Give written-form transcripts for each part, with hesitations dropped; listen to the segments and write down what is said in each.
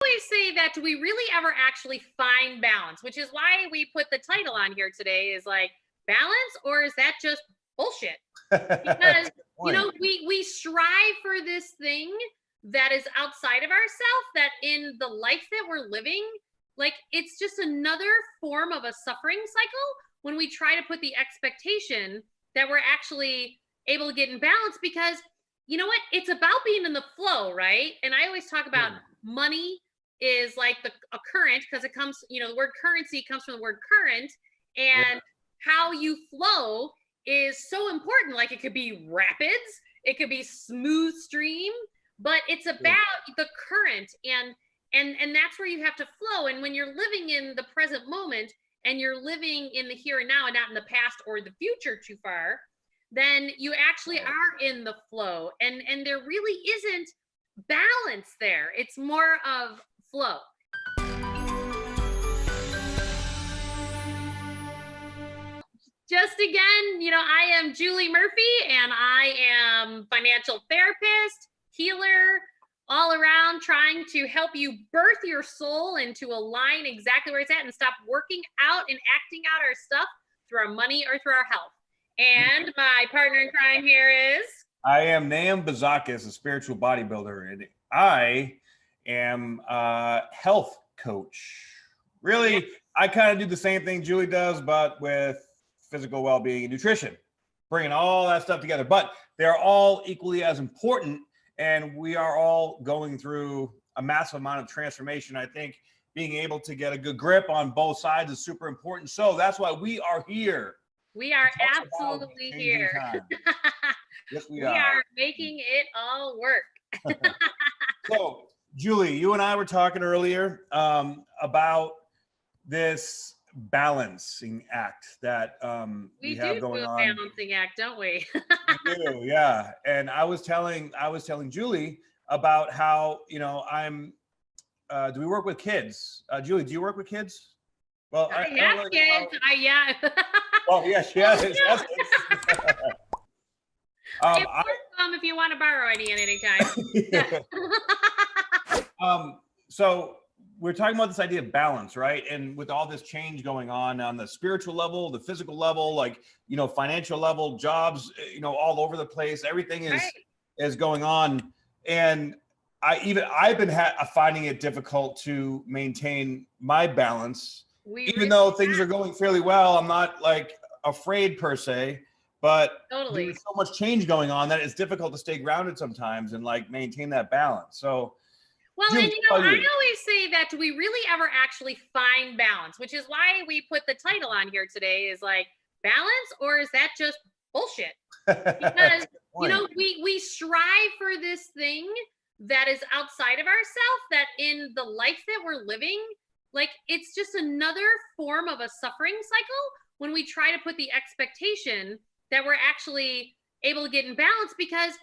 always say that, do we really ever actually find balance? Which is why we put the title on here today is like, balance, or is that just bullshit? Because, we strive for this thing that is outside of ourselves, that in the life that we're living, like, it's just another form of a suffering cycle when we try to put the expectation that we're actually able to get in balance. Because you know what? It's about being in the flow, right? And I always talk about money is like a current, because it comes, the word currency comes from the word current, and how you flow is so important. Like, it could be rapids, it could be smooth stream, but it's about the current, and that's where you have to flow. And when you're living in the present moment and you're living in the here and now and not in the past or the future too far, then you actually are in the flow, and there really isn't balance there. It's more of flow. Just again, I am Julie Murphy, and I am financial therapist, healer, all around, trying to help you birth your soul and to align exactly where it's at and stop working out and acting out our stuff through our money or through our health. And my partner in crime here is... I am Nahum, a spiritual bodybuilder, and I am a health coach. Really, I kind of do the same thing Julie does, but with physical well-being and nutrition, bringing all that stuff together. But they're all equally as important, and we are all going through a massive amount of transformation. I think being able to get a good grip on both sides is super important. So that's why we are here. We are absolutely here. Yes, we are making it all work. So, Julie, you and I were talking earlier about this balancing act that we have going on. Balancing act, don't we? We do, yeah. And I was telling Julie about how I'm. Do we work with kids? Julie, do you work with kids? Well, I have kids. Yeah. Oh, yeah, she has. Yes. If you want to borrow any at any time. So we're talking about this idea of balance, right? And with all this change going on the spiritual level, the physical level, like, financial level, jobs, all over the place, everything is going on. And I've been finding it difficult to maintain my balance. Even though things are going fairly well, I'm not like afraid per se, but there's so much change going on that it's difficult to stay grounded sometimes and like maintain that balance. So, well, Jim, I always say that, do we really ever actually find balance? Which is why we put the title on here today is like, balance, or is that just bullshit? Because we strive for this thing that is outside of ourselves, that in the life that we're living, like, it's just another form of a suffering cycle when we try to put the expectation that we're actually able to get in balance. Because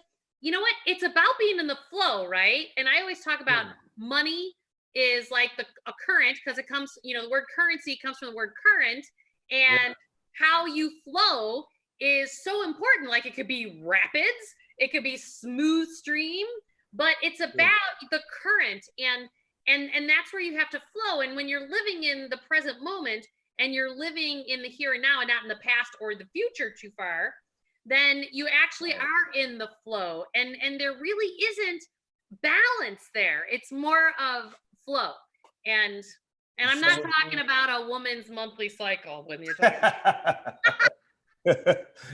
you know what? It's about being in the flow, right? And I always talk about money is like a current, because it comes, the word currency comes from the word current, and how you flow is so important. Like, it could be rapids, it could be smooth stream, but it's about the current, and that's where you have to flow. And when you're living in the present moment and you're living in the here and now and not in the past or the future too far, then you actually are in the flow, and there really isn't balance there. It's more of flow. And I'm not talking about a woman's monthly cycle when you're talking.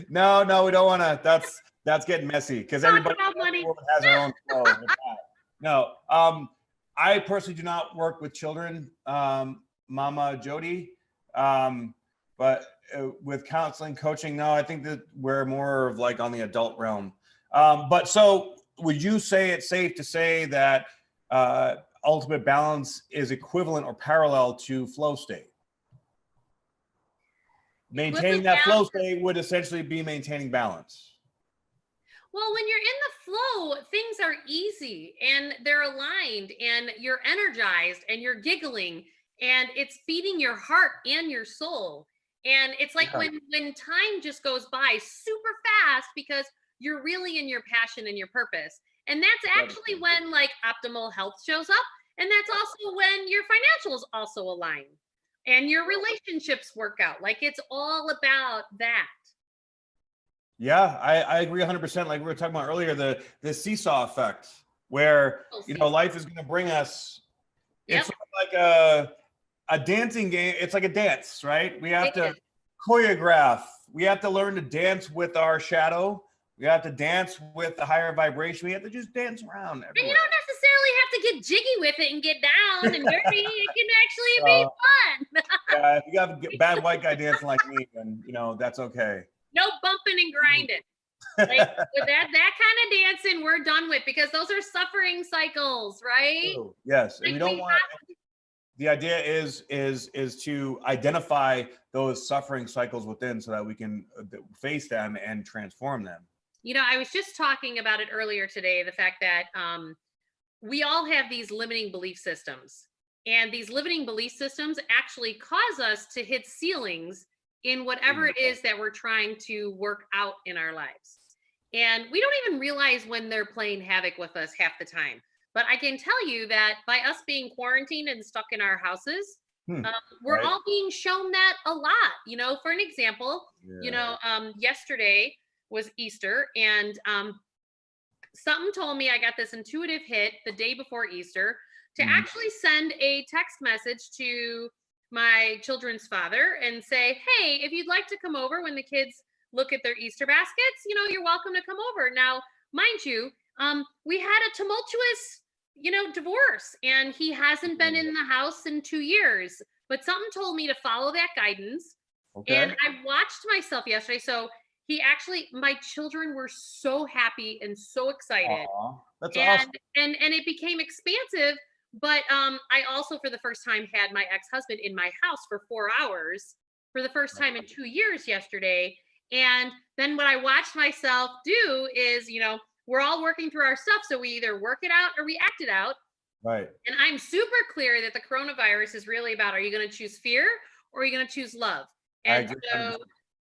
No, we don't want to. That's getting messy, because everybody has their own flow with that. No, I personally do not work with children, Mama Jody, but with counseling, coaching, no, I think that we're more of like on the adult realm. But so would you say it's safe to say that ultimate balance is equivalent or parallel to flow state? Maintaining that flow state would essentially be maintaining balance. Well, when you're in the flow, things are easy and they're aligned and you're energized and you're giggling, and it's feeding your heart and your soul. And it's like when time just goes by super fast because you're really in your passion and your purpose. And that's actually when like optimal health shows up. And that's also when your financials also align and your relationships work out. Like it's all about that. Yeah, I agree 100%. Like we were talking about earlier, the seesaw effect, where life is going to bring us. It's sort of like a dancing game. It's like a dance, right? We have to choreograph. We have to learn to dance with our shadow. We have to dance with the higher vibration. We have to just dance around everywhere. And you don't necessarily have to get jiggy with it and get down and dirty. It can actually be fun. Yeah, if you have a bad white guy dancing like me, then that's okay. No bumping and grinding. Like with that kind of dancing, we're done with, because those are suffering cycles, right? True. Yes, and we don't want. The idea is to identify those suffering cycles within, so that we can face them and transform them. I was just talking about it earlier today, the fact that we all have these limiting belief systems, and these limiting belief systems actually cause us to hit ceilings in whatever it is that we're trying to work out in our lives. And we don't even realize when they're playing havoc with us half the time. But I can tell you that by us being quarantined and stuck in our houses, we're all being shown that a lot. For an example, yesterday was Easter, and something told me, I got this intuitive hit the day before Easter to actually send a text message to my children's father and say, hey, if you'd like to come over when the kids look at their Easter baskets, you're welcome to come over. Now, mind you, we had a tumultuous, divorce, and he hasn't been in the house in 2 years, but something told me to follow that guidance. Okay. And I watched myself yesterday. So my children were so happy and so excited. Aww, that's awesome. And it became expansive. But I also, for the first time, had my ex-husband in my house for 4 hours for the first time in 2 years yesterday. And then what I watched myself do is, we're all working through our stuff. So we either work it out or we act it out. Right. And I'm super clear that the coronavirus is really about, are you going to choose fear or are you going to choose love? And so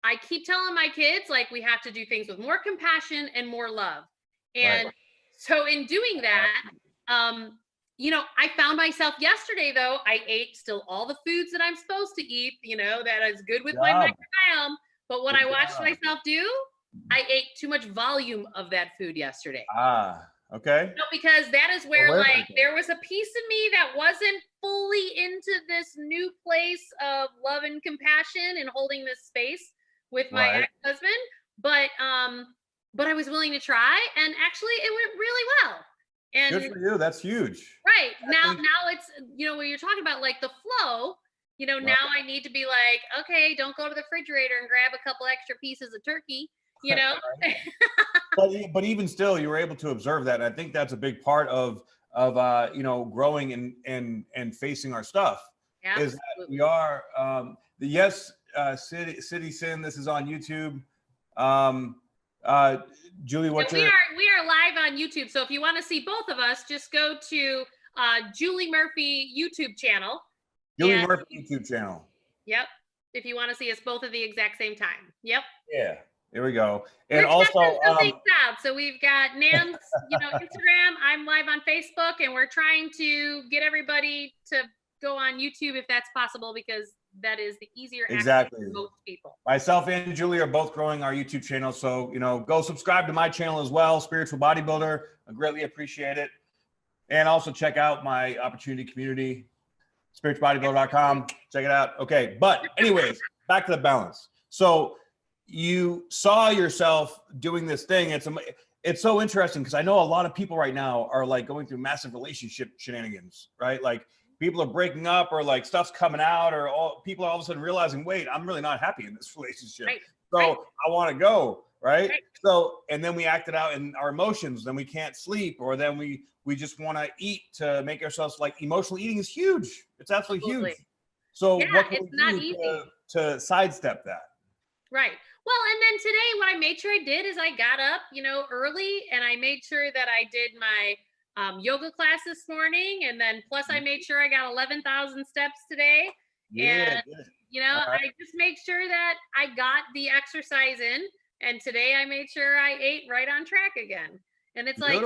I keep telling my kids, like, we have to do things with more compassion and more love. And so in doing that, I found myself yesterday, though, I ate still all the foods that I'm supposed to eat, that is good with my microbiome. But what I watched myself do, I ate too much volume of that food yesterday. Okay. Because that is where, there was a piece of me that wasn't fully into this new place of love and compassion and holding this space with my ex-husband. But I was willing to try, and actually it went really well. And good for you. That's huge. Right. Now it's, when you're talking about like the flow, now I need to be like, okay, don't go to the refrigerator and grab a couple extra pieces of turkey, But even still, you were able to observe that. And I think that's a big part of growing and facing our stuff. Absolutely. Is that we are City Sin. This is on YouTube. Julie, we are live on YouTube. So if you want to see both of us, just go to Julie Murphy YouTube channel. Murphy YouTube channel. Yep. If you want to see us both at the exact same time. Yep. Yeah. There we go. And also, so we've got Nahum's, Instagram. I'm live on Facebook, and we're trying to get everybody to go on YouTube if that's possible, because that is the easier access for most people. Myself and Julie are both growing our YouTube channel. So, go subscribe to my channel as well, Spiritual Bodybuilder. I greatly appreciate it. And also check out my opportunity community, spiritualbodybuilder.com. Check it out. Okay. But anyways, back to the balance. So you saw yourself doing this thing. It's so interesting, because I know a lot of people right now are like going through massive relationship shenanigans, right? Like people are breaking up, or like stuff's coming out, or people are all of a sudden realizing, wait, I'm really not happy in this relationship. So I want to go, right? So, and then we act it out in our emotions, then we can't sleep, or then we just want to eat to make ourselves, like, emotional eating is huge. It's absolutely huge. So what can we do to sidestep that? Right. Well, and then today what I made sure I did is I got up, early, and I made sure that I did my yoga class this morning. And then plus I made sure I got 11,000 steps today. Yeah, and, I just make sure that I got the exercise in. And today I made sure I ate right on track again. And it's like,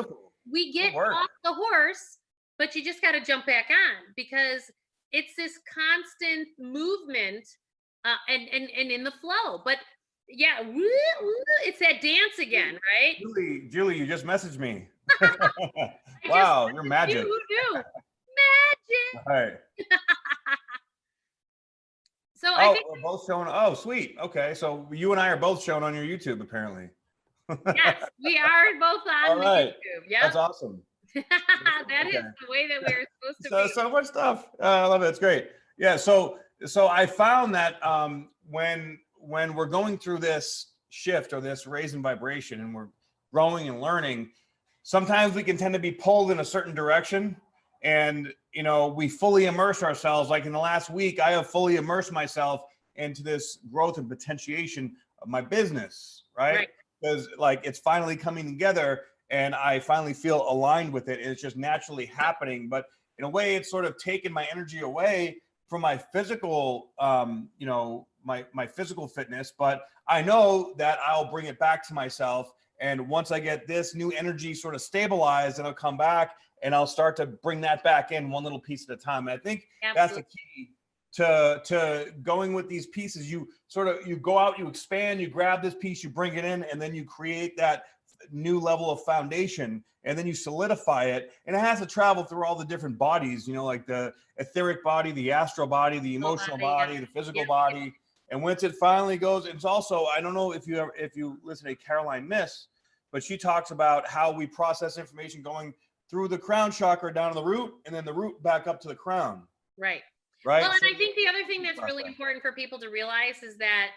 we get off the horse but you just got to jump back on, because it's this constant movement, and in the flow. But yeah, woo, woo, it's that dance again, right? Julie, you just messaged me. I Wow, just you're magic. who knew? Magic. All right. So Oh, I think we're both showing. Oh, sweet. Okay, so you and I are both shown on your YouTube, apparently. yes, we are both on All the right. YouTube. Yep. That's awesome. That is Okay. the way that we're supposed to So be. so much stuff. I love it. It's great. Yeah. So I found that when we're going through this shift or this raise in vibration and we're growing and learning, sometimes we can tend to be pulled in a certain direction, and we fully immerse ourselves. Like in the last week, I have fully immersed myself into this growth and potentiation of my business, right? Because like it's finally coming together and I finally feel aligned with it, and it's just naturally happening. But in a way, it's sort of taken my energy away from my physical my physical fitness. But I know that I'll bring it back to myself, and once I get this new energy sort of stabilized, then I'll come back and I'll start to bring that back in one little piece at a time. And I think that's the key to going with these pieces. You go out, you expand, you grab this piece, you bring it in, and then you create that new level of foundation, and then you solidify it, and it has to travel through all the different bodies, like the etheric body, the astral body, the emotional body, the physical body. And once it finally goes, it's also, I don't know if you listen to Caroline Myss, but she talks about how we process information going through the crown chakra down to the root, and then the root back up to the crown. Right. Right. Well, and I think the other thing that's really important for people to realize is that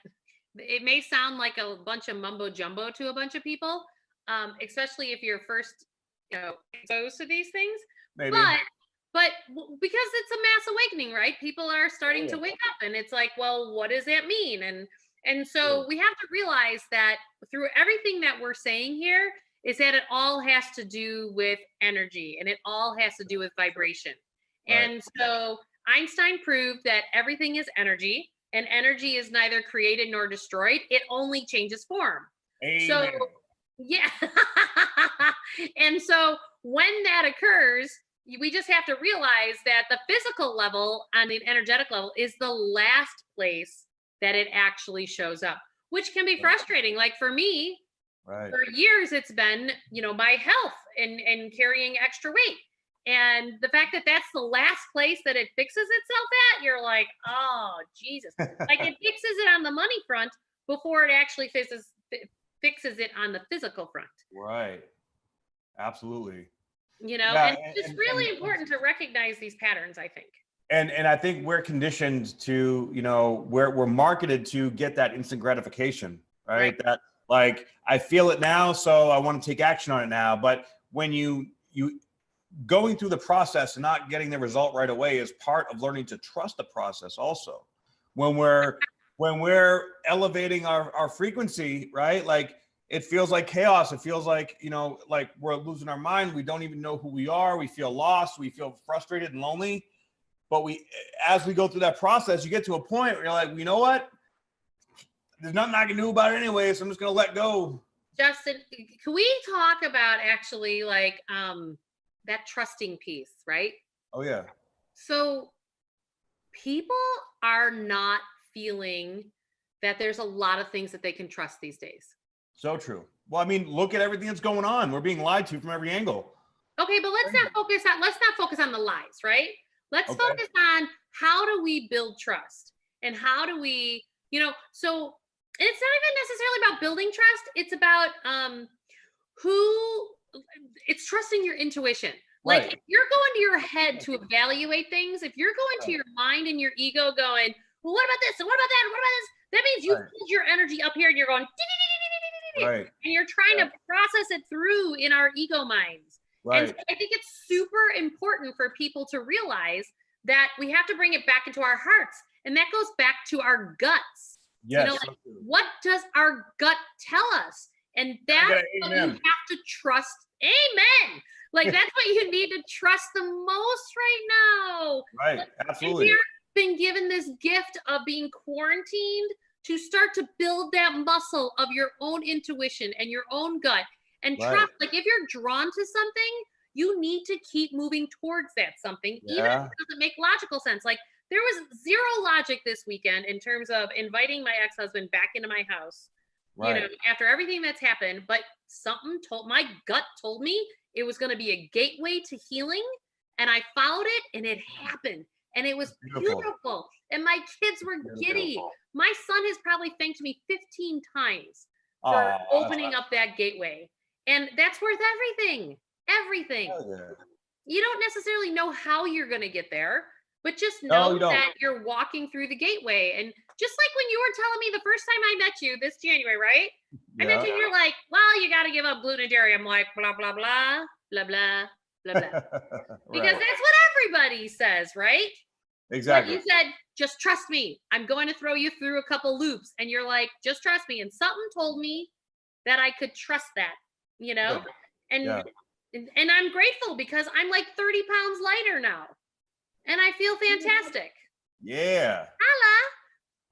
it may sound like a bunch of mumbo jumbo to a bunch of people, especially if you're first, exposed to these things. Maybe. But because it's a mass awakening, right? People are starting to wake up, and it's like, well, what does that mean? And so we have to realize that through everything that we're saying here is that it all has to do with energy, and it all has to do with vibration. Right. And so Einstein proved that everything is energy, and energy is neither created nor destroyed. It only changes form. Amen. So, yeah. And so when that occurs, we just have to realize that the physical level and the energetic level is the last place that it actually shows up, which can be frustrating. Like for me, for years, it's been, my health and carrying extra weight. And the fact that that's the last place that it fixes itself at, you're like, oh, Jesus. Like it fixes it on the money front before it actually fixes it on the physical front. Right. Absolutely. And it's just really important to recognize these patterns, I think. And I think we're conditioned to, we're marketed to get that instant gratification, right? That like, I feel it now, so I want to take action on it now. But when you going through the process and not getting the result right away is part of learning to trust the process also. When we're elevating our frequency, right? Like it feels like chaos. It feels like, like we're losing our mind. We don't even know who we are. We feel lost. We feel frustrated and lonely. But as we go through that process, you get to a point where you're like, you know what? There's nothing I can do about it anyway, so I'm just going to let go. Justin, can we talk about actually like that trusting piece, right? Oh, yeah. So people are not feeling that there's a lot of things that they can trust these days. So true. Well, I mean, look at everything that's going on. We're being lied to from every angle. Okay, but let's not focus on the lies, right? Let's focus on how do we build trust, and how do we, so it's not even necessarily about building trust. It's about it's trusting your intuition. Like if you're going to your head to evaluate things, if you're going to your mind and your ego going, well, what about this? And what about that? And what about this? That means you pulled your energy up here and you're going, and you're trying to process it through in our ego minds. And so I think it's super important for people to realize that we have to bring it back into our hearts. And that goes back to our guts. Yes. What does our gut tell us? And that's what you have to trust. Amen. Like that's what you need to trust the most right now. Right. Absolutely. And we've been given this gift of being quarantined to start to build that muscle of your own intuition and your own gut and trust. Like if you're drawn to something, you need to keep moving towards that something, even if Yeah. it doesn't make logical sense. Like there was zero logic this weekend in terms of inviting my ex-husband back into my house, you know, Right. after everything that's happened. But my gut told me it was going to be a gateway to healing. And I followed it and it happened. And it was Beautiful. beautiful. And my kids were giddy. My son has probably thanked me 15 times for opening up that gateway. And that's worth everything. Everything. Oh, yeah. You don't necessarily know how you're going to get there, but just No, know you don't. that you're walking through the gateway. And just like when you were telling me the first time I met you this January, right? I met you, you're like, well, you got to give up gluten and dairy. I'm like, blah, blah, blah, blah, blah, blah, blah. Because that's what everybody says, right? Exactly. But you said, just trust me. I'm going to throw you through a couple loops. And you're like, just trust me. And something told me that I could trust that, you know? Yeah. And I'm grateful because I'm like 30 pounds lighter now. And I feel fantastic. Yeah. Holla.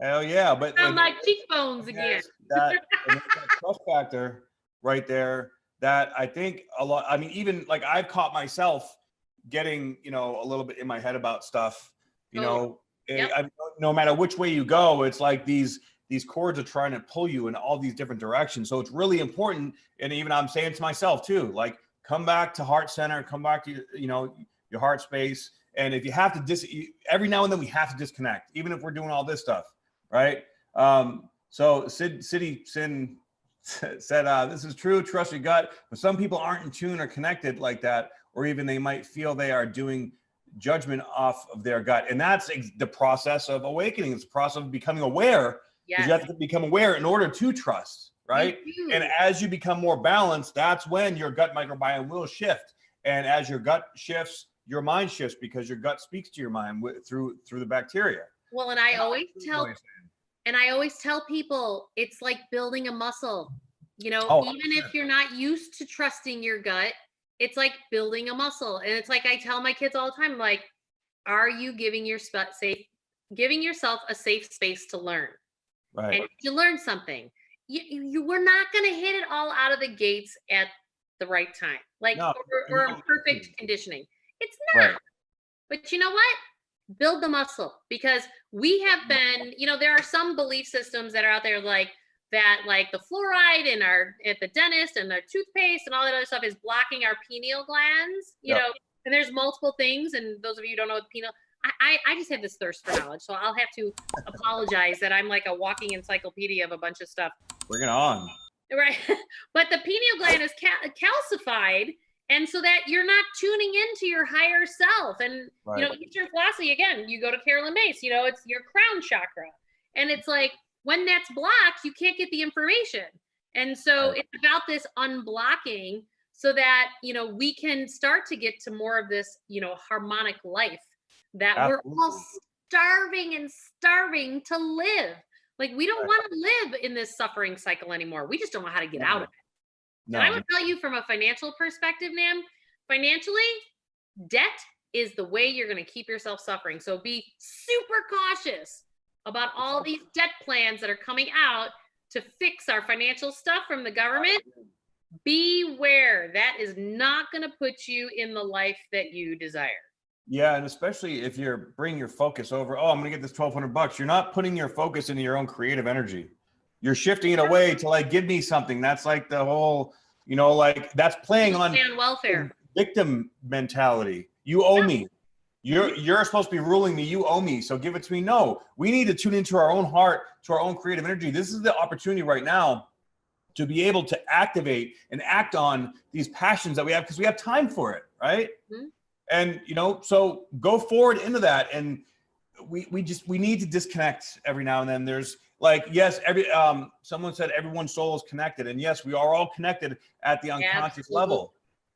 Hell yeah. But On my cheekbones again. That trust factor right there that I think a lot, I mean, even like I've caught myself getting, you know, a little bit in my head about stuff, you know, no matter which way you go, it's like these cords are trying to pull you in all these different directions. So it's really important. And even I'm saying to myself too, like come back to heart center, come back to, your heart space. And if you have to every now and then we have to disconnect, even if we're doing all this stuff. Right. So Sin said, this is true. Trust your gut. But some people aren't in tune or connected like that, or even they might feel they are doing judgment off of their gut. And that's the process of awakening. It's the process of becoming aware. Yes. You have to become aware in order to trust. Right. And as you become more balanced, that's when your gut microbiome will shift. And as your gut shifts, your mind shifts because your gut speaks to your mind through the bacteria. Well, and I always tell people it's like building a muscle. You know, even if you're not used to trusting your gut, it's like building a muscle. And it's like I tell my kids all the time, like, are you giving yourself a safe space to learn? Right. And you learn something. You we're not going to hit it all out of the gates at the right time, like or a perfect conditioning. It's not. Right. But you know what? Build the muscle, because we have been, there are some belief systems that are out there like that, like the fluoride at the dentist and the toothpaste and all that other stuff is blocking our pineal glands, you know, and there's multiple things. And those of you who don't know what the pineal, I just have this thirst for knowledge. So I'll have to apologize that I'm like a walking encyclopedia of a bunch of stuff. Bring it on. Right. But the pineal gland is calcified. And so that you're not tuning into your higher self. And, Eastern philosophy, again, you go to Carolyn Mace, it's your crown chakra. And it's like, when that's blocked, you can't get the information. And so it's about this unblocking so that, we can start to get to more of this, harmonic life that we're all starving to live. Like, we don't want to live in this suffering cycle anymore. We just don't know how to get out of it. No. And I would tell you from a financial perspective, Nam, financially, debt is the way you're going to keep yourself suffering. So be super cautious about all these debt plans that are coming out to fix our financial stuff from the government. Beware. That is not going to put you in the life that you desire. Yeah, and especially if you're bringing your focus over, I'm going to get this $1,200. You're not putting your focus into your own creative energy. You're shifting it away to like, give me something. That's like the whole, like that's playing on welfare victim mentality. You owe me. You're supposed to be ruling me. You owe me. So give it to me. No, we need to tune into our own heart, to our own creative energy. This is the opportunity right now to be able to activate and act on these passions that we have, because we have time for it. Right. Mm-hmm. And, so go forward into that. And we need to disconnect every now and then. There's like, yes, someone said everyone's soul is connected. And yes, we are all connected at the unconscious level.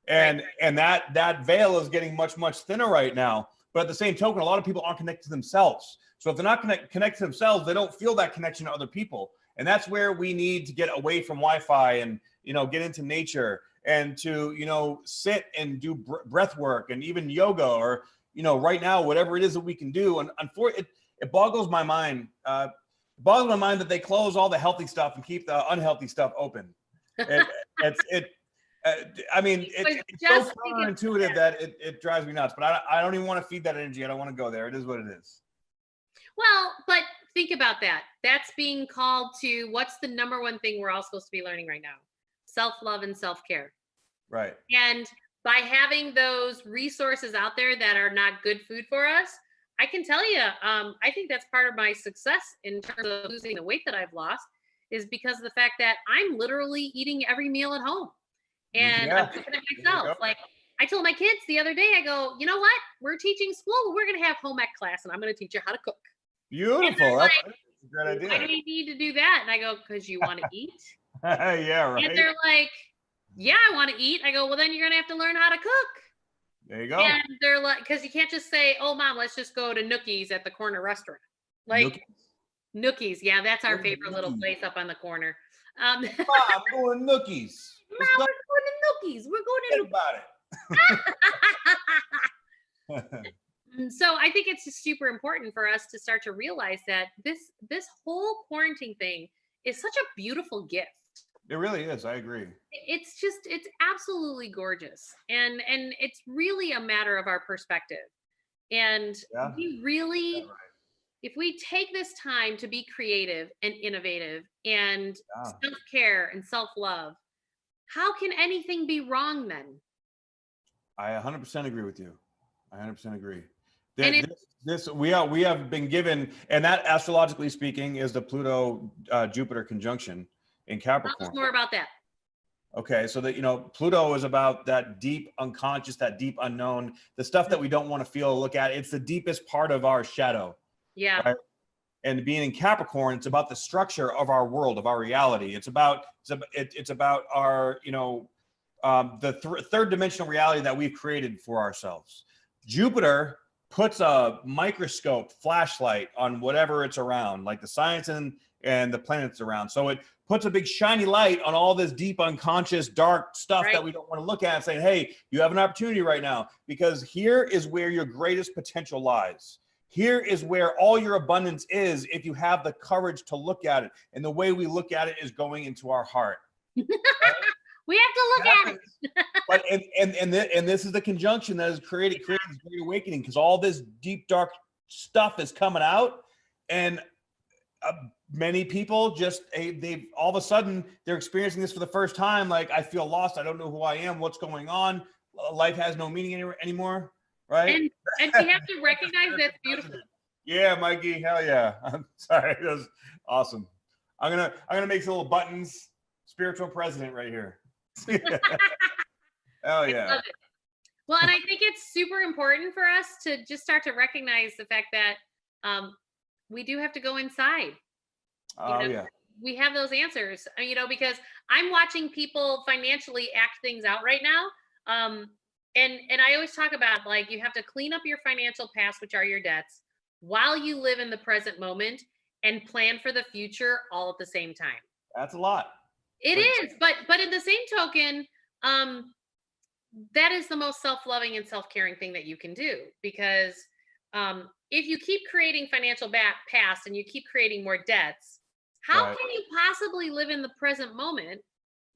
And that veil is getting much, much thinner right now. But at the same token, a lot of people aren't connected to themselves. So if they're not connected to themselves, they don't feel that connection to other people. And that's where we need to get away from Wi-Fi and, get into nature and to, sit and do breath work and even yoga or, right now, whatever it is that we can do. And unfortunately, it boggles my mind. That they close all the healthy stuff and keep the unhealthy stuff open. I mean, it's so counterintuitive that it drives me nuts, but I don't even want to feed that energy. I don't want to go there. It is what it is. Well, but think about that. That's being called to what's the number one thing we're all supposed to be learning right now? Self-love and self-care. Right. And by having those resources out there that are not good food for us, I can tell you, I think that's part of my success in terms of losing the weight that I've lost is because of the fact that I'm literally eating every meal at home. And I'm cooking it myself. Like I told my kids the other day, I go, you know what? We're teaching school. We're going to have home ec class and I'm going to teach you how to cook. Beautiful. That's a great idea. Why do you need to do that? And I go, because you want to eat. Yeah, right. And they're like, yeah, I want to eat. I go, well, then you're going to have to learn how to cook. There you go. And they're like, because you can't just say, oh, mom, let's just go to Nookie's at the corner restaurant. Like Nookie's. Yeah, that's our favorite little place up on the corner. Mom, I'm going to Nookie's. Mom, we're going to Nookie's. We're going to about it. So I think it's just super important for us to start to realize that this whole quarantine thing is such a beautiful gift. It really is. I agree. It's absolutely gorgeous. And it's really a matter of our perspective. And we really, if we take this time to be creative and innovative and self-care and self-love, how can anything be wrong then? I 100% agree with you. I 100% agree. We have been given, and that astrologically speaking is the Pluto Jupiter conjunction in Capricorn. Tell us more about that. Okay, so that Pluto is about that deep unconscious, that deep unknown, the stuff that we don't want to feel or look at. It's the deepest part of our shadow. Yeah. Right? And being in Capricorn, it's about the structure of our world, of our reality. It's about our the third dimensional reality that we've created for ourselves. Jupiter puts a microscope flashlight on whatever it's around, like the science and the planets around. So it puts a big shiny light on all this deep unconscious dark stuff that we don't want to look at and saying, hey, you have an opportunity right now, because here is where your greatest potential lies. Here is where all your abundance is if you have the courage to look at it. And the way we look at it is going into our heart. Right? We have to look at it. But and this is the conjunction that has created this great awakening, because all this deep dark stuff is coming out, and many people just they've all of a sudden they're experiencing this for the first time. Like, I feel lost. I don't know who I am. What's going on? Life has no meaning anymore. Right? And we have to recognize that's beautiful. Yeah, Mikey. Hell yeah. I'm sorry. That was awesome. I'm gonna make some little buttons. Spiritual president right here. Oh yeah. Well, and I think it's super important for us to just start to recognize the fact that we do have to go inside. Yeah. We have those answers, because I'm watching people financially act things out right now. And I always talk about, like, you have to clean up your financial past, which are your debts, while you live in the present moment and plan for the future all at the same time. That's a lot. It is, but in the same token, that is the most self-loving and self-caring thing that you can do, because if you keep creating financial past and you keep creating more debts, how can you possibly live in the present moment,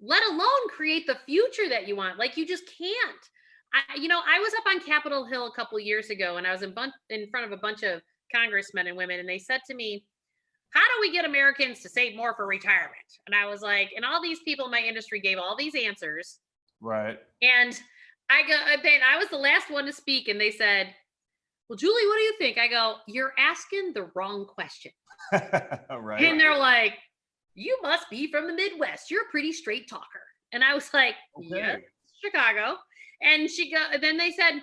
let alone create the future that you want? Like, you just can't. I was up on Capitol Hill a couple of years ago, and I was in front of a bunch of congressmen and women, and they said to me, how do we get Americans to save more for retirement? And I was like, and all these people in my industry gave all these answers. Right. And then I was the last one to speak, and they said, well, Julie, what do you think? I go, you're asking the wrong question. Right. And they're like, you must be from the Midwest. You're a pretty straight talker. And I was like, yes, Chicago. And then they said,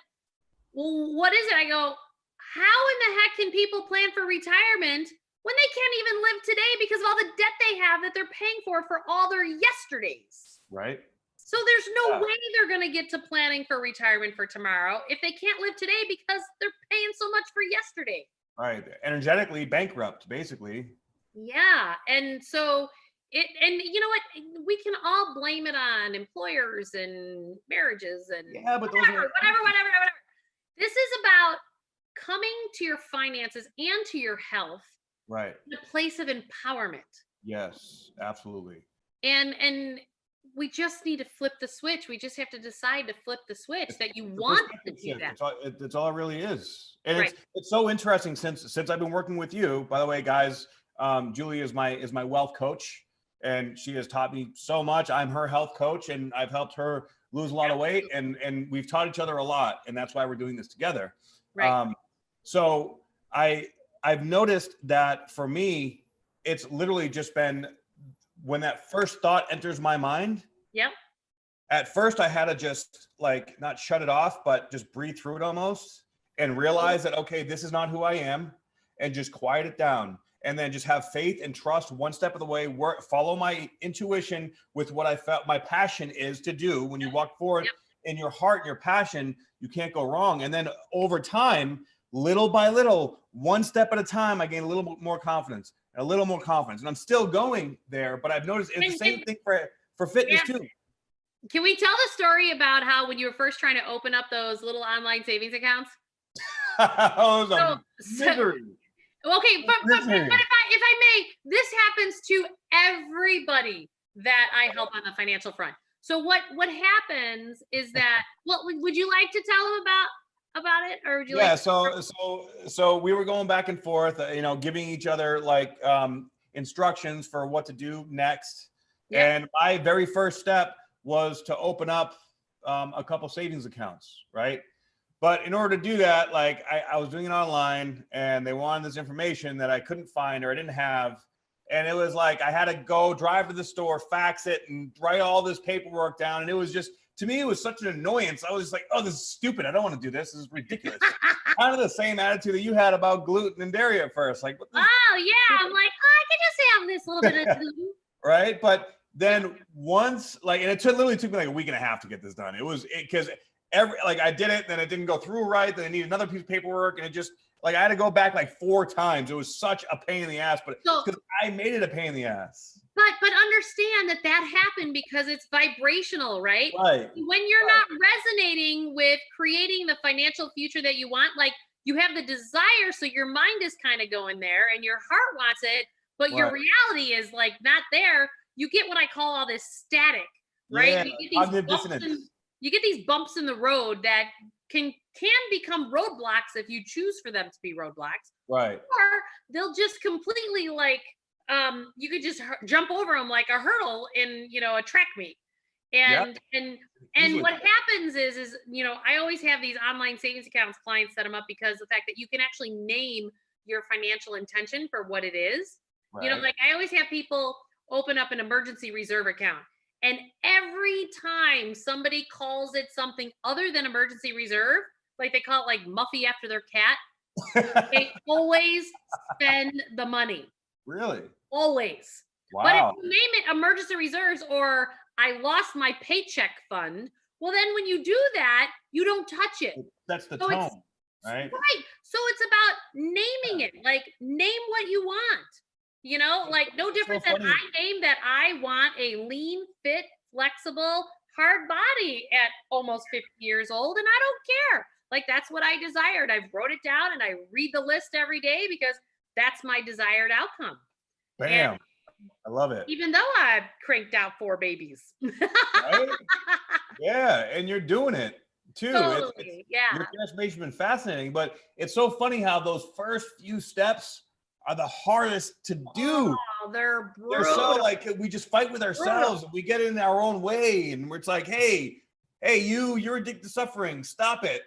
well, what is it? I go, how in the heck can people plan for retirement when they can't even live today because of all the debt they have that they're paying for all their yesterdays? Right. So there's no way they're going to get to planning for retirement for tomorrow if they can't live today because they're paying so much for yesterday. Right. Energetically bankrupt, basically. Yeah. And so and you know what? We can all blame it on employers and marriages and whatever. This is about coming to your finances and to your health. Right. In a place of empowerment. Yes, absolutely. And we just need to flip the switch. We just have to decide to flip the switch that you It's a want to perspective do shift. that. That's all it really is. And Right. it's so interesting since I've been working with you. By the way, guys, Julie is my wealth coach, and she has taught me so much. I'm her health coach, and I've helped her lose a lot of weight, and we've taught each other a lot, and that's why we're doing this together. Right. So I've noticed that for me, it's literally just been when that first thought enters my mind. Yep. At first I had to just like not shut it off, but just breathe through it almost and realize that, okay, this is not who I am, and just quiet it down. And then just have faith and trust one step of the way, work, follow my intuition with what I felt my passion is to do. When you walk forward in your heart and your passion, you can't go wrong. And then over time, little by little, one step at a time, I gain a little more confidence and a little more confidence. And I'm still going there, but I've noticed it's the same thing for fitness too. Can we tell the story about how when you were first trying to open up those little online savings accounts? Misery. Okay, but if I may, this happens to everybody that I help on the financial front. So what happens is that, what would you like to tell them about it, or would you like? So we were going back and forth, giving each other like instructions for what to do next. Yeah. And my very first step was to open up a couple savings accounts, right? But in order to do that, like I was doing it online, and they wanted this information that I couldn't find or I didn't have. And it was like I had to go drive to the store, fax it, and write all this paperwork down. And it was just, to me, it was such an annoyance. I was just like, oh, this is stupid. I don't want to do this. This is ridiculous. Kind of the same attitude that you had about gluten and dairy at first. Like, oh, yeah. I'm like, oh, I could just have this little bit of gluten. Right. But then once, like, and it literally took me like a week and a half to get this done. It was because I did it, then it didn't go through right. Then I needed another piece of paperwork, and it just, like, I had to go back like 4 times. It was such a pain in the ass, but because I made it a pain in the ass. But understand that happened because it's vibrational, right? Right. When you're not resonating with creating the financial future that you want, like, you have the desire, so your mind is kind of going there, and your heart wants it, but your reality is like not there. You get what I call all this static, right? Yeah, you get these bumps in the road that can become roadblocks if you choose for them to be roadblocks. Right. Or they'll just completely, like, you could just jump over them like a hurdle in, a track meet. And what happens is, I always have these online savings accounts, clients set them up because the fact that you can actually name your financial intention for what it is. Right. Like I always have people open up an emergency reserve account. And every time somebody calls it something other than emergency reserve, like they call it like Muffy after their cat, they always spend the money. Really? Always. Wow. But if you name it emergency reserves or I lost my paycheck fund, well, then when you do that, you don't touch it. That's the tone, right? Right. So it's about naming it. Like, name what you want. Like no different than I name that I want a lean, fit, flexible, hard body at almost 50 years old, and I don't care. Like, that's what I desired. I wrote it down and I read the list every day because that's my desired outcome. Bam. And I love it. Even though I cranked out 4 babies. Right? Yeah, and you're doing it too. Totally. Your transformation has been fascinating, but it's so funny how those first few steps are the hardest to do. Oh, they're so like, we just fight with ourselves. We get in our own way, and it's like, hey, you're addicted to suffering. Stop it.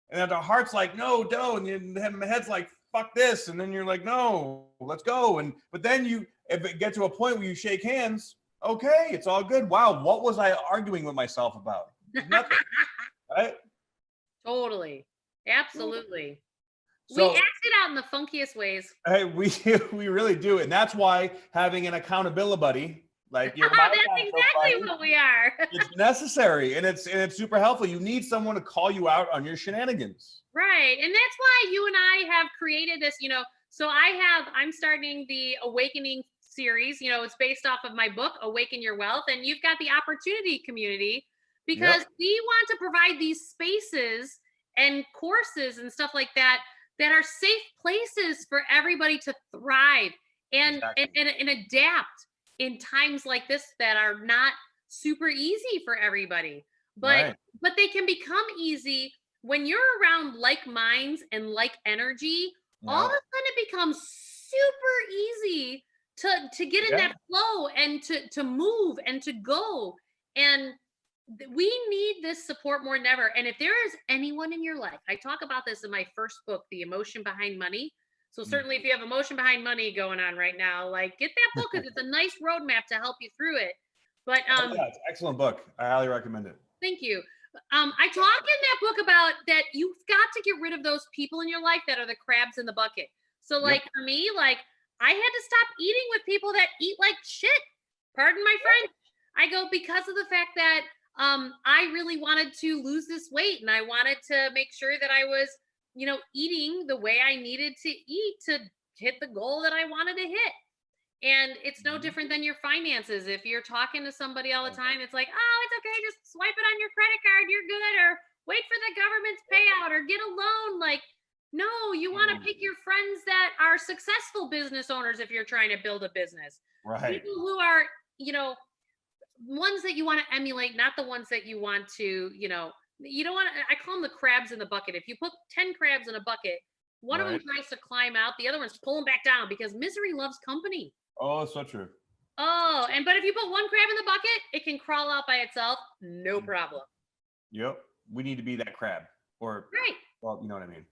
And then our heart's like, no, don't. And my head's like, fuck this. And then you're like, no, let's go. But then if it gets to a point where you shake hands, okay, it's all good. Wow, what was I arguing with myself about? Nothing. Right? Totally. Absolutely. So, we act it out in the funkiest ways. Hey, we really do. And that's why having an accountability buddy, like you're that's exactly what we are. It's necessary, and it's super helpful. You need someone to call you out on your shenanigans. Right. And that's why you and I have created this, so I'm starting the Awakening series. It's based off of my book, Awaken Your Wealth. And you've got the opportunity community because we want to provide these spaces and courses and stuff like that are safe places for everybody to thrive and adapt in times like this that are not super easy for everybody. But they can become easy when you're around like minds and like energy. All of a sudden it becomes super easy to get in that flow and to move and to go. And we need this support more than ever. And if there is anyone in your life, I talk about this in my first book, The Emotion Behind Money. So certainly if you have emotion behind money going on right now, like get that book, because it's a nice roadmap to help you through it. But it's an excellent book. I highly recommend it. Thank you. I talk in that book about that you've got to get rid of those people in your life that are the crabs in the bucket. So like for me, like I had to stop eating with people that eat like shit. Pardon my French. I go, because of the fact that I really wanted to lose this weight, and I wanted to make sure that I was, eating the way I needed to eat to hit the goal that I wanted to hit. And it's no different than your finances. If you're talking to somebody all the time, it's like, oh, it's okay, just swipe it on your credit card, you're good, or wait for the government's payout, or get a loan. Like, no, you want to pick your friends that are successful business owners if you're trying to build a business. Right. People who are, ones that you want to emulate, not the ones that you want to, you don't want to, I call them the crabs in the bucket. If you put 10 crabs in a bucket, one of them tries to climb out, the other one's pulling back down, because misery loves company. Oh, so true. Oh, but if you put one crab in the bucket, it can crawl out by itself, no problem. Yep. We need to be that crab, or well, you know what I mean.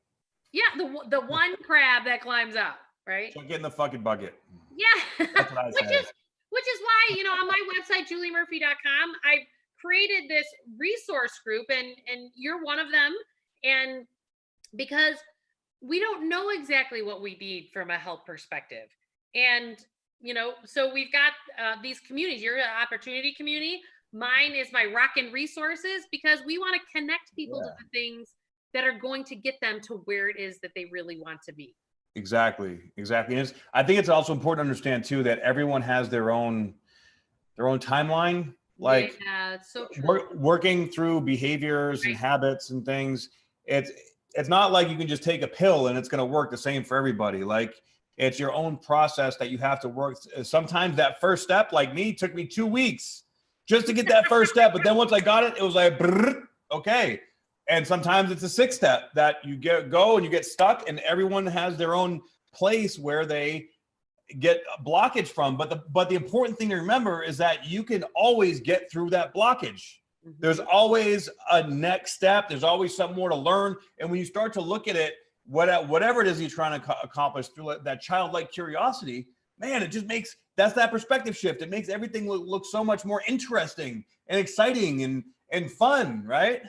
Yeah, the one crab that climbs out, right? So get in the fucking bucket. Yeah. That's what I say. Which is why, on my website, juliemurphy.com, I created this resource group, and you're one of them. And because we don't know exactly what we need from a health perspective. And, so we've got these communities. You're an opportunity community. Mine is my Rockin' Resources, because we want to connect people to the things that are going to get them to where it is that they really want to be. Exactly. And I think it's also important to understand too that everyone has their own timeline. Like, it's so true. Working through behaviors and habits and things. It's not like you can just take a pill and it's going to work the same for everybody. Like, it's your own process that you have to work. Sometimes that first step, like me, took me 2 weeks just to get that first step. But then once I got it, it was like, okay. And sometimes it's a 6th step that you go and you get stuck, and everyone has their own place where they get a blockage from. But the important thing to remember is that you can always get through that blockage. There's always a next step. There's always something more to learn. And when you start to look at it, whatever it is you're trying to accomplish through that childlike curiosity, man, it just that's that perspective shift. It makes everything look so much more interesting and exciting and fun, right?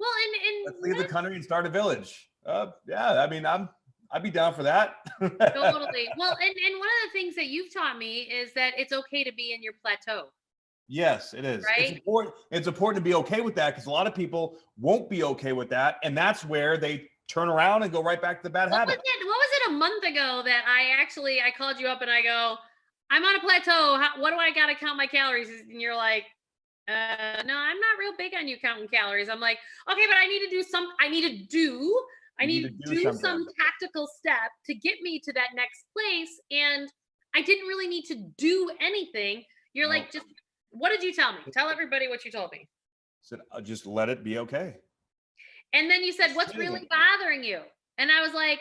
Well, and let's leave the country and start a village. Yeah, I mean, I'd be down for that. Totally. Well, and one of the things that you've taught me is that it's okay to be in your plateau. Yes, it is. Right? It's important to be okay with that, because a lot of people won't be okay with that, and that's where they turn around and go right back to the bad habit. What was it a month ago that I called you up and I go, I'm on a plateau. What do I got to count my calories? And you're like, no, I'm not real big on you counting calories. I'm like, okay, but I need to do some tactical step to get me to that next place. And I didn't really need to do anything. You're like, just, what did you tell me? Tell everybody what you told me. I said, just let it be okay. And then you said, what's really bothering you? And I was like,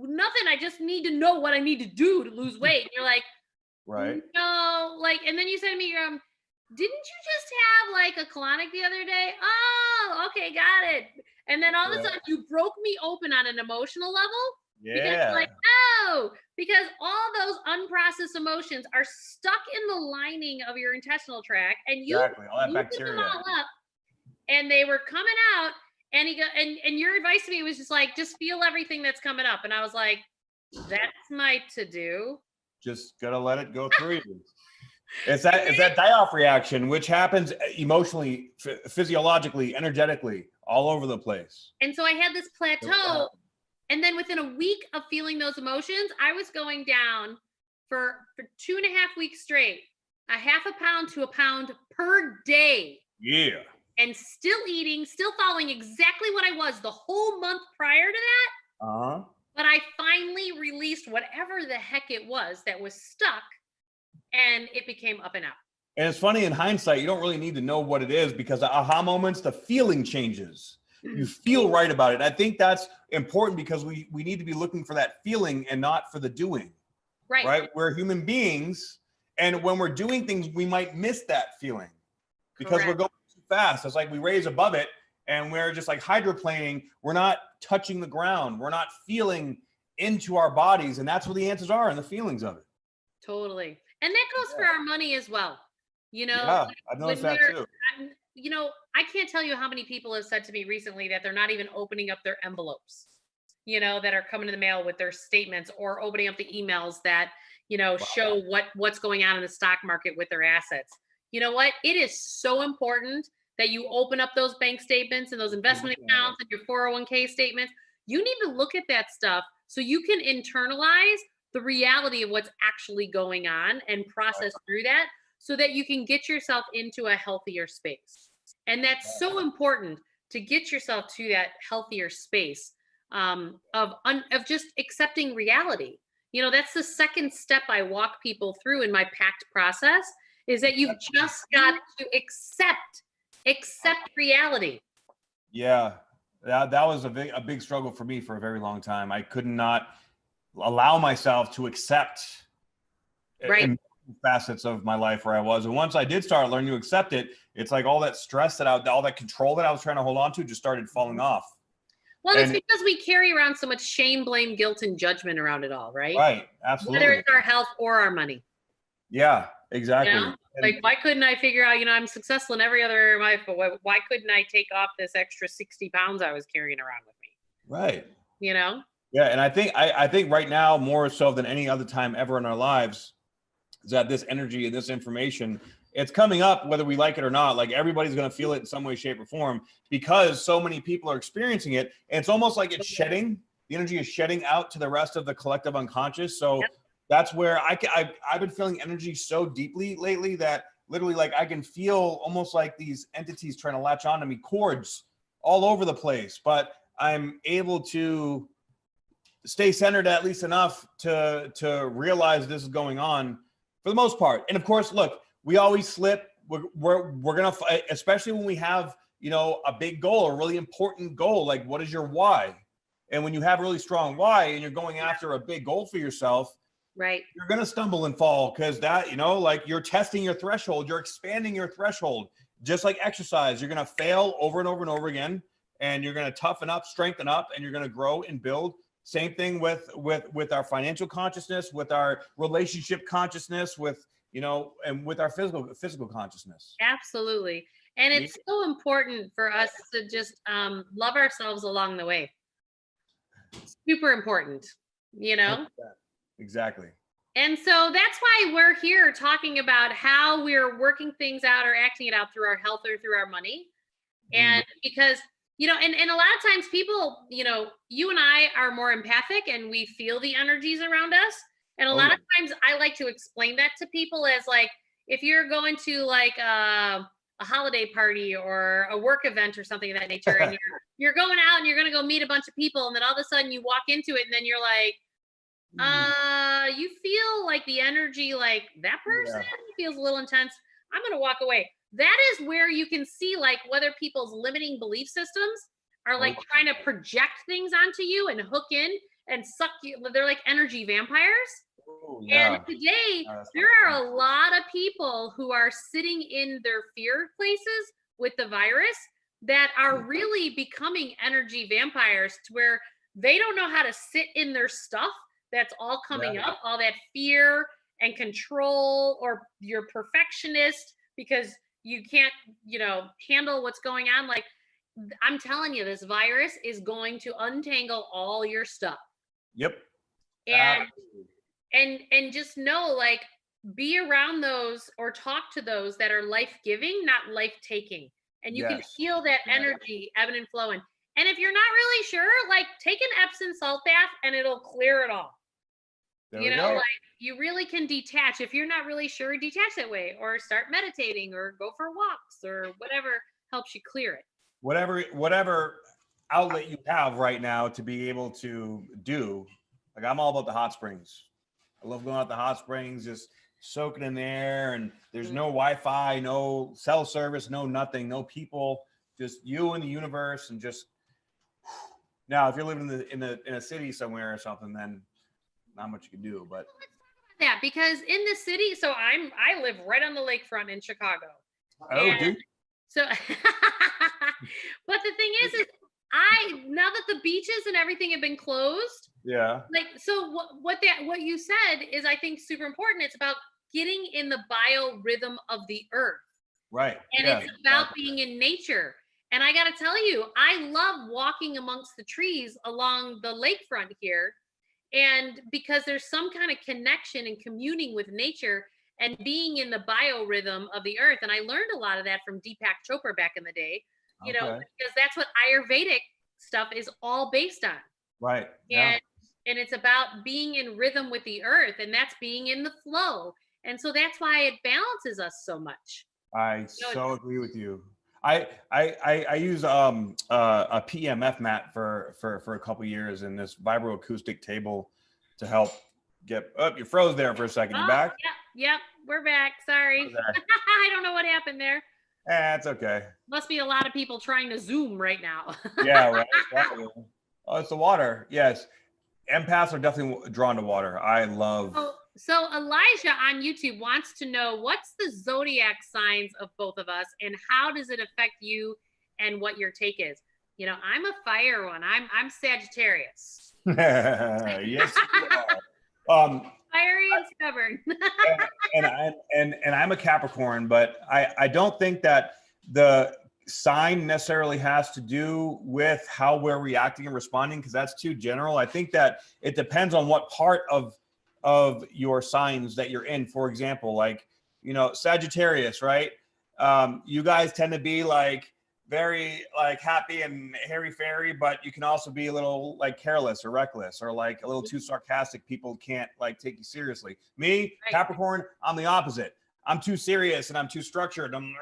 nothing. I just need to know what I need to do to lose weight. And you're like, right. No, like, and then you said to me, didn't you just have like a colonic the other day? Oh, okay, got it. And then all of a sudden you broke me open on an emotional level. Yeah. Because all those unprocessed emotions are stuck in the lining of your intestinal tract, and you all that bacteria. Them all up, and they were coming out. And and your advice to me was just like, just feel everything that's coming up. And I was like, that's my to-do. Just gotta let it go through you. It's that die-off reaction, which happens emotionally, physiologically, energetically, all over the place. And so I had this plateau, and then within a week of feeling those emotions, I was going down for 2.5 weeks straight, a 0.5 pound to 1 pound per day. Yeah. And still eating, still following exactly what I was the whole month prior to that. Uh-huh. But I finally released whatever the heck it was that was stuck, and it became up and out. And it's funny in hindsight, you don't really need to know what it is, because the aha moments, the feeling changes. You feel right about it. I think that's important, because we need to be looking for that feeling and not for the doing. Right? We're human beings. And when we're doing things, we might miss that feeling because we're going too fast. It's like we raise above it and we're just like hydroplaning. We're not touching the ground. We're not feeling into our bodies. And that's where the answers are, and the feelings of it. Totally. And that goes for our money as well. You know, yeah, I've noticed that too. You know, I can't tell you how many people have said to me recently that they're not even opening up their envelopes, you know, that are coming in the mail with their statements, or opening up the emails that, you know, show what's going on in the stock market with their assets. You know what? It is so important that you open up those bank statements and those investment accounts and your 401k statements. You need to look at that stuff so you can internalize the reality of what's actually going on and process through that, so that you can get yourself into a healthier space. And that's so important, to get yourself to that healthier space of just accepting reality. You know, that's the second step I walk people through in my PACT process, is that you've just got to accept reality. Yeah, that was a big struggle for me for a very long time. I could not allow myself to accept facets of my life where I was. And once I did start learning to accept it, it's like all that stress all that control that I was trying to hold on to just started falling off. Well, it's because we carry around so much shame, blame, guilt, and judgment around it all, right? Right, absolutely. Whether it's our health or our money. Yeah, exactly. You know? Like, why couldn't I figure out, you know, I'm successful in every other area of my life, but why couldn't I take off this extra 60 pounds I was carrying around with me? Right. You know? Yeah, and I think right now, more so than any other time ever in our lives, is that this energy and this information, it's coming up whether we like it or not. Like, everybody's going to feel it in some way, shape, or form, because so many people are experiencing it. And it's almost like it's shedding. The energy is shedding out to the rest of the collective unconscious. So that's where I've been feeling energy so deeply lately that literally, like, I can feel almost like these entities trying to latch onto me, cords all over the place. But I'm able to stay centered at least enough to realize this is going on for the most part. And of course, look, we always slip. We're gonna, especially when we have, you know, a big goal, a really important goal. Like, what is your why? And when you have a really strong why and you're going after a big goal for yourself, right, you're gonna stumble and fall, because that, you know, like, you're testing your threshold, you're expanding your threshold. Just like exercise, you're gonna fail over and over and over again, and you're gonna toughen up, strengthen up, and you're gonna grow and build. Same thing with our financial consciousness, with our relationship consciousness, with, you know, and with our physical consciousness. Absolutely. And it's so important for us to just love ourselves along the way. Super important, you know? Exactly. And so that's why we're here talking about how we're working things out or acting it out through our health or through our money. And because, you know, and a lot of times people, you know, you and I are more empathic and we feel the energies around us. And a lot of times I like to explain that to people as, like, if you're going to like a holiday party or a work event or something of that nature, and you're going out and you're going to go meet a bunch of people, and then all of a sudden you walk into it and then you're like, you feel like the energy, like, that person feels a little intense. I'm going to walk away. That is where you can see, like, whether people's limiting belief systems are like trying to project things onto you and hook in and suck you. They're like energy vampires. And today there are a lot of people who are sitting in their fear places with the virus that are really becoming energy vampires, to where they don't know how to sit in their stuff that's all coming up, all that fear and control, or you're perfectionist because you can't, you know, handle what's going on. Like, I'm telling you, this virus is going to untangle all your stuff. Yep. And just know, like, be around those or talk to those that are life-giving, not life-taking. And you can feel that energy ebbing and flowing. And if you're not really sure, like, take an Epsom salt bath and it'll clear it all. There you know, like, you really can detach. If you're not really sure, detach that way, or start meditating, or go for walks, or whatever helps you clear it. Whatever outlet you have right now to be able to do. Like, I'm all about the hot springs. I love going out to hot springs, just soaking in there, and there's no Wi-Fi, no cell service, no nothing, no people, just you and the universe, and just. Now, if you're living in a city somewhere or something, then not much you can do. But yeah, because in the city, so I live right on the lakefront in Chicago. Oh, dude. So, but the thing is now that the beaches and everything have been closed. Yeah. Like, so what you said is, I think, super important. It's about getting in the biorhythm of the earth. Right. And it's about being in nature. And I got to tell you, I love walking amongst the trees along the lakefront here. And because there's some kind of connection and communing with nature and being in the biorhythm of the earth. And I learned a lot of that from Deepak Chopra back in the day, you know, because that's what Ayurvedic stuff is all based on. Right. And it's about being in rhythm with the earth, and that's being in the flow. And so that's why it balances us so much. I so agree with you. I use a PEMF mat for a couple years, and this vibroacoustic table to help get up. You froze there for a second. You back? Yep, we're back. Sorry. I don't know what happened there. It's okay. Must be a lot of people trying to Zoom right now. Yeah, right. Oh, it's the water. Yes. Empaths are definitely drawn to water. I love. So Elijah on YouTube wants to know, what's the zodiac signs of both of us, and how does it affect you, and what your take is? You know, I'm a fire one. I'm Sagittarius. Yes. Fiery and stubborn. and I'm a Capricorn, but I don't think that the sign necessarily has to do with how we're reacting and responding, because that's too general. I think that it depends on what part of your signs that you're in. For example, like, you know, Sagittarius, right? You guys tend to be like very like happy and hairy fairy, but you can also be a little like careless or reckless, or like a little too sarcastic. People can't like take you seriously. Me, Capricorn, I'm the opposite. I'm too serious and I'm too structured. I'm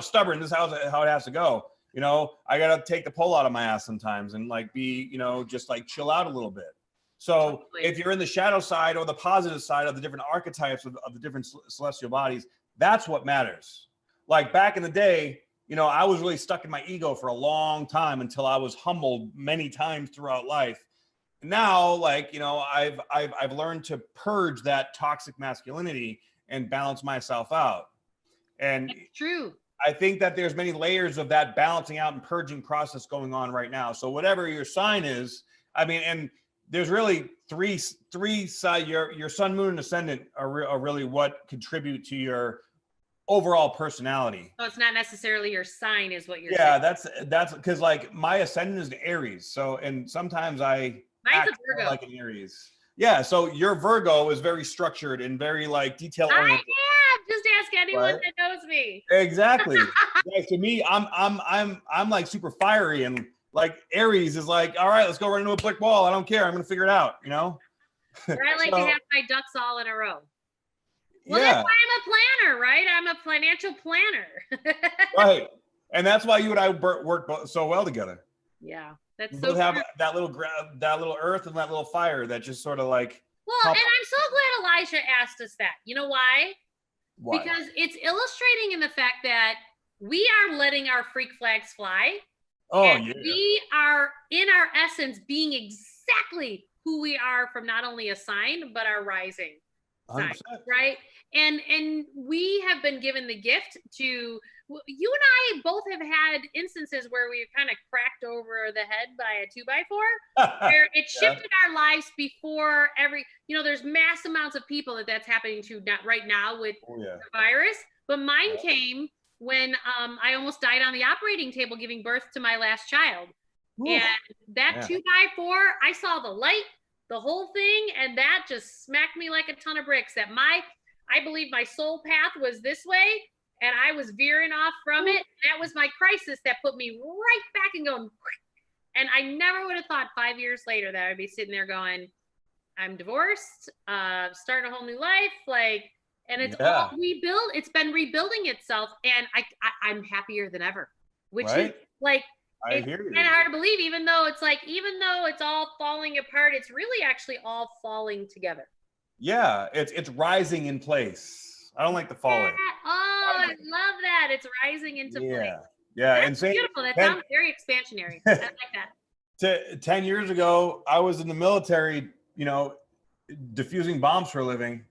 stubborn. This is how it has to go. You know, I got to take the pole out of my ass sometimes and like be, you know, just like chill out a little bit. So if you're in the shadow side or the positive side of the different archetypes of the different celestial bodies, that's what matters. Like back in the day, you know, I was really stuck in my ego for a long time until I was humbled many times throughout life. Now, like, you know, I've learned to purge that toxic masculinity and balance myself out. And it's true. I think that there's many layers of that balancing out and purging process going on right now. So whatever your sign is, I mean, and there's really three side, your sun, moon, and ascendant are really what contribute to your overall personality. So it's not necessarily your sign is what you're saying. That's because like my ascendant is Aries. So, and sometimes mine's a Virgo. Like an Aries. Yeah. So your Virgo is very structured and very like detail oriented. Just ask anyone that knows me. Exactly. Yeah, to me, I'm like super fiery, and like Aries is like, all right, let's go run into a brick wall. I don't care. I'm gonna figure it out, you know? Or I like to have my ducks all in a row. Well, that's why I'm a planner, right? I'm a financial planner. Right. And that's why you and I work so well together. Yeah. That's so have that little earth and that little fire that just sort of like. Well, and I'm so glad Elijah asked us that. You know why? Because it's illustrating in the fact that we are letting our freak flags fly. Oh, and yeah. We are, in our essence, being exactly who we are from not only a sign, but our rising sign, 100%. right? And we have been given the gift to, you and I both have had instances where we've kind of cracked over the head by a 2x4, where it shifted our lives before there's mass amounts of people that's happening to right now with the virus. But mine came when I almost died on the operating table giving birth to my last child. Ooh. And that 2x4, I saw the light, the whole thing, and that just smacked me like a ton of bricks. That I believe my soul path was this way, and I was veering off from it. That was my crisis that put me right back and going. And I never would have thought 5 years later that I'd be sitting there going, I'm divorced, starting a whole new life, like, and it's all rebuilt. It's been rebuilding itself, and I'm happier than ever, which is like, it's kind of hard to believe, even though it's all falling apart, it's really actually all falling together. Yeah, it's rising in place. I don't like the falling. Oh, I love that. It's rising into place. Yeah. That's And say beautiful. That sounds very expansionary. I like that. 10 years ago, I was in the military, diffusing bombs for a living.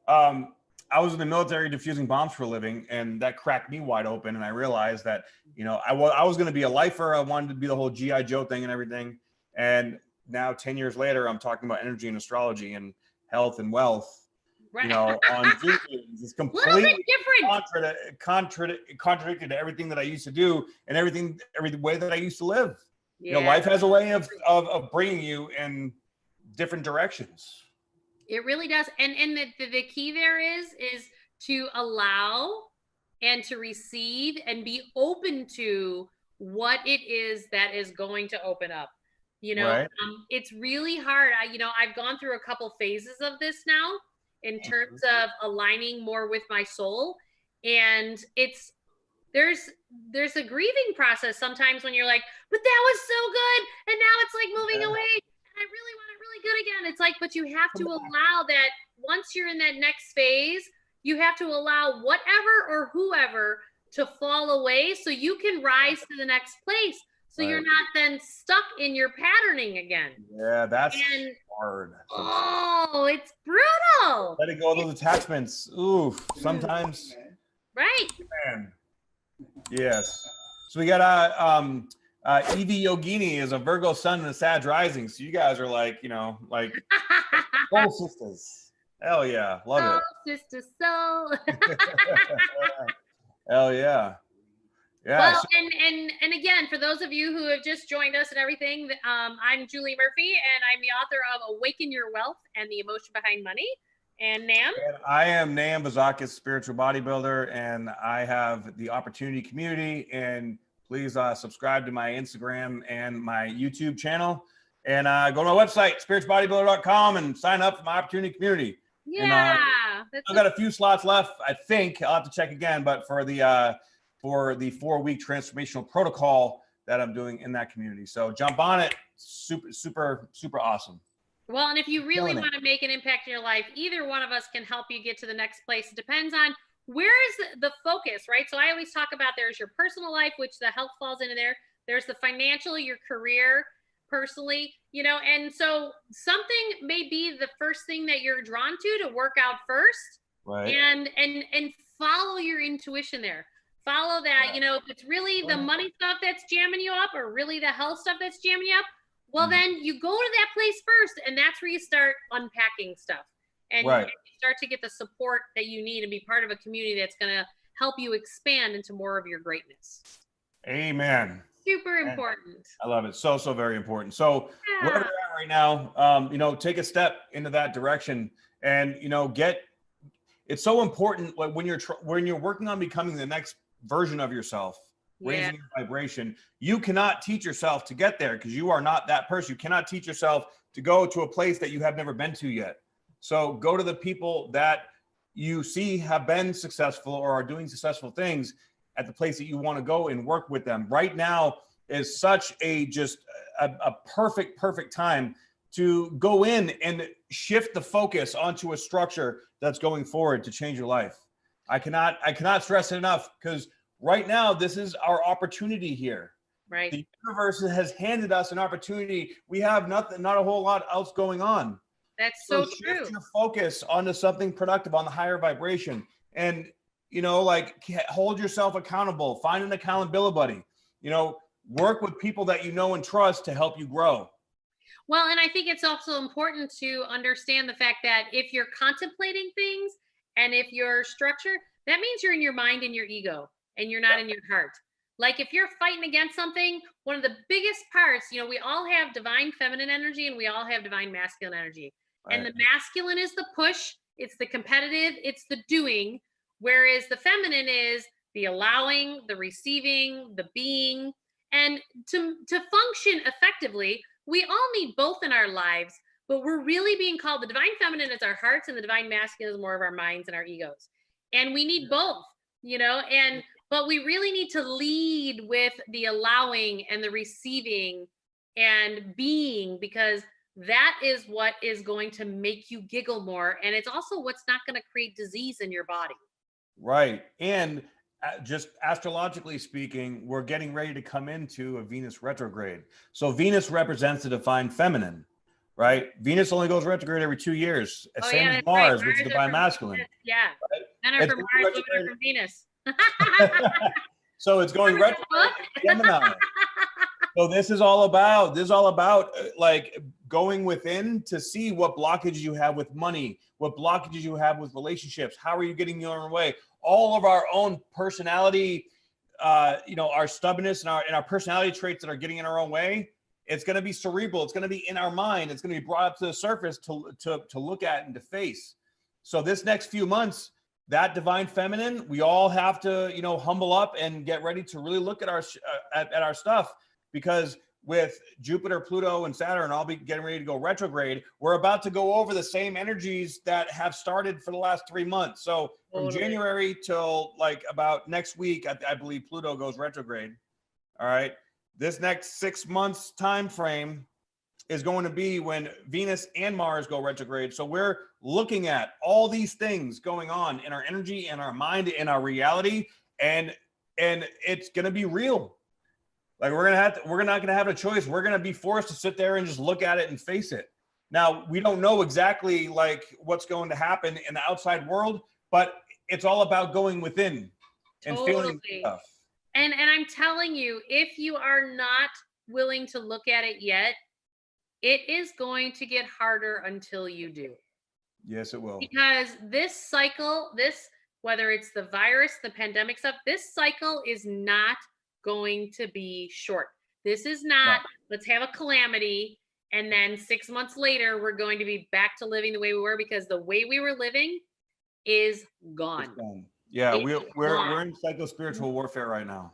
I was in the military diffusing bombs for a living, and that cracked me wide open. And I realized that, I was going to be a lifer. I wanted to be the whole GI Joe thing and everything. And now 10 years later, I'm talking about energy and astrology and health and wealth. Right. On Zoom. It's completely contradicted to everything that I used to do and every way that I used to live. Yeah. Life has a way of bringing you in different directions. It really does. And the key there is to allow and to receive and be open to what it is that is going to open up. Right. It's really hard. I've gone through a couple phases of this now in terms of aligning more with my soul. And there's a grieving process sometimes when you're like, but that was so good. And now it's like moving away. And I really want it really good again. It's like, but you have to allow that once you're in that next phase, you have to allow whatever or whoever to fall away so you can rise to the next place. So you're not then stuck in your patterning again. Yeah, that's hard. Oh, it's brutal. Letting go of those attachments. Ooh, sometimes. Right. Man. Yes. So we got Evie Yogini is a Virgo sun and a Sag rising. So you guys are like, soul sisters. Hell yeah. Love it. Sister soul. Hell yeah. Yeah. Well, and again, for those of you who have just joined us and everything, I'm Julie Murphy, and I'm the author of Awaken Your Wealth and the Emotion Behind Money. And Nahum? And I am Nahum Bazakis, spiritual bodybuilder, and I have the Opportunity Community. And please subscribe to my Instagram and my YouTube channel. And go to my website, spiritualbodybuilder.com, and sign up for my Opportunity Community. Yeah. And, I've got a few slots left, I think. I'll have to check again, but for the 4-week transformational protocol that I'm doing in that community. So jump on it. Super, super, super awesome. Well, and if you really want to make an impact in your life, either one of us can help you get to the next place. It depends on where is the focus, right? So I always talk about there's your personal life, which the health falls into there. There's the financial, your career, personally, and so something may be the first thing that you're drawn to work out first. Right. And follow your intuition there. Follow that, if it's really the money stuff that's jamming you up or really the health stuff that's jamming you up, well, then you go to that place first, and that's where you start unpacking stuff. And you start to get the support that you need and be part of a community that's going to help you expand into more of your greatness. Amen. Super important. I love it. So very important. So wherever you're at right now, take a step into that direction and, it's so important when you're working on becoming the next version of yourself, raising your vibration. You cannot teach yourself to get there because you are not that person. You cannot teach yourself to go to a place that you have never been to yet. So go to the people that you see have been successful or are doing successful things at the place that you want to go and work with them. Right now is such a perfect time to go in and shift the focus onto a structure that's going forward to change your life. I cannot stress it enough because right now this is our opportunity here. Right. The universe has handed us an opportunity. We have not a whole lot else going on. That's so true. Shift your focus onto something productive on the higher vibration, and hold yourself accountable. Find an accountability buddy. Work with people that you know and trust to help you grow. Well, and I think it's also important to understand the fact that if you're contemplating things and if you're structured, that means you're in your mind and your ego and you're not in your heart. Like if you're fighting against something, one of the biggest parts, we all have divine feminine energy and we all have divine masculine energy. Right. And the masculine is the push, it's the competitive, it's the doing, whereas the feminine is the allowing, the receiving, the being. And to function effectively, we all need both in our lives, but we're really being called, the divine feminine is our hearts and the divine masculine is more of our minds and our egos. And we need both, but we really need to lead with the allowing and the receiving and being, because that is what is going to make you giggle more. And it's also what's not going to create disease in your body. Right. And just astrologically speaking, we're getting ready to come into a Venus retrograde. So Venus represents the divine feminine, right? Venus only goes retrograde every 2 years. Oh, Same yeah, as that's Mars, right. which is Mars divine are from masculine. Venus. Yeah. Right? Men are It's from going Mars, women are from Venus. So it's going Remember that retrograde book? in Gemini. So this is all about like going within to see what blockages you have with money, what blockages you have with relationships. How are you getting your own way? All of our own personality, our stubbornness and our personality traits that are getting in our own way. It's going to be cerebral. It's going to be in our mind. It's going to be brought up to the surface to look at and to face. So this next few months, that divine feminine, we all have to, humble up and get ready to really look at our at our stuff. Because with Jupiter, Pluto, and Saturn all be getting ready to go retrograde, we're about to go over the same energies that have started for the last 3 months. So from January till like about next week, I believe Pluto goes retrograde. All right. This next 6 months time frame is going to be when Venus and Mars go retrograde. So we're looking at all these things going on in our energy and our mind and our reality. And it's going to be real. Like we're not gonna have a choice. We're gonna be forced to sit there and just look at it and face it. Now we don't know exactly like what's going to happen in the outside world, but it's all about going within and feeling stuff. And I'm telling you, if you are not willing to look at it yet, it is going to get harder until you do. Yes, it will. Because this cycle, whether it's the virus, the pandemic stuff, this cycle is not going to be short. This is not, let's have a calamity and then 6 months later we're going to be back to living the way we were, because the way we were living is gone. Yeah, we're in psycho-spiritual warfare right now.